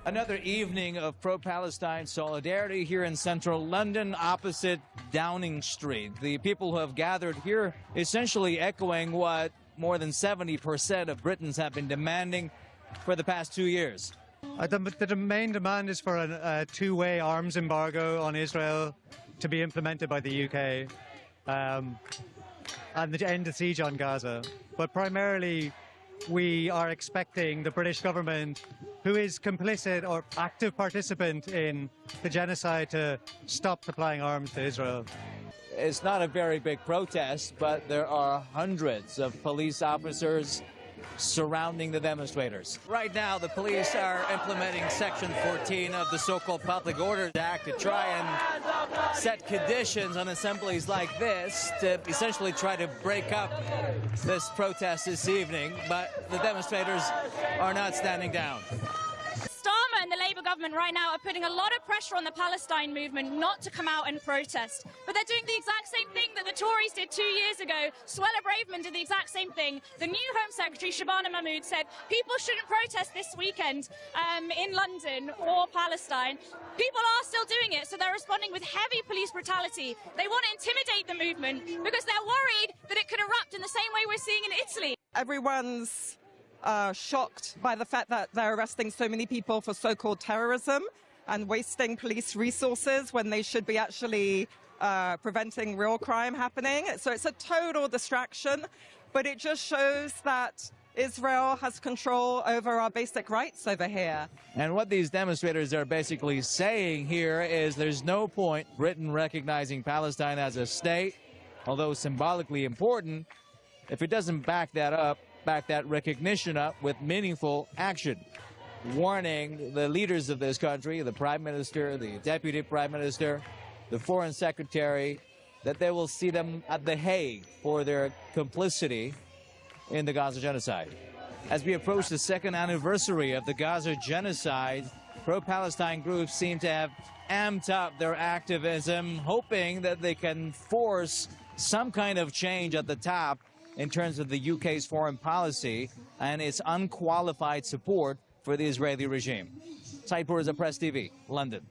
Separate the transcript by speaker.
Speaker 1: Another evening of pro-Palestine solidarity here in central London opposite Downing Street. The people who have gathered here essentially echoing what more than 70% of Britons have been demanding for the past 2 years.
Speaker 2: The main demand is for a two-way arms embargo on Israel to be implemented by the UK and the end the siege on Gaza. But primarily, we are expecting the British government, who is complicit or active participant in the genocide, to stop supplying arms to Israel.
Speaker 1: It's not a very big protest, but there are hundreds of police officers surrounding the demonstrators. Right now, the police are implementing Section 14 of the so-called Public Order Act to try and set conditions on assemblies like this to essentially try to break up this protest this evening, but the demonstrators are not standing down.
Speaker 3: Starmer and the Labour government right now are putting a lot of pressure on the Palestine movement not to come out and protest. But they're doing the exact same thing that the Tories did 2 years ago. Suella Braverman did the exact same thing. The new Home Secretary, Shabana Mahmood, said people shouldn't protest this weekend in London or Palestine. People are still doing it, so they're responding with heavy police brutality. They want to intimidate the movement because they're worried that it could erupt in the same way we're seeing in Italy.
Speaker 4: Everyone's shocked by the fact that they're arresting so many people for so-called terrorism and wasting police resources when they should be actually preventing real crime happening. So it's a total distraction, but it just shows that Israel has control over our basic rights over here.
Speaker 1: And what these demonstrators are basically saying here is there's no point Britain recognizing Palestine as a state, although symbolically important, if it doesn't back that recognition up with meaningful action, warning the leaders of this country, the Prime Minister, the Deputy Prime Minister, the Foreign Secretary, that they will see them at the Hague for their complicity in the Gaza genocide. As we approach the second anniversary of the Gaza genocide, pro-Palestine groups seem to have amped up their activism, hoping that they can force some kind of change at the top in terms of the UK's foreign policy and its unqualified support for the Israeli regime. Saipur is a Press TV, London.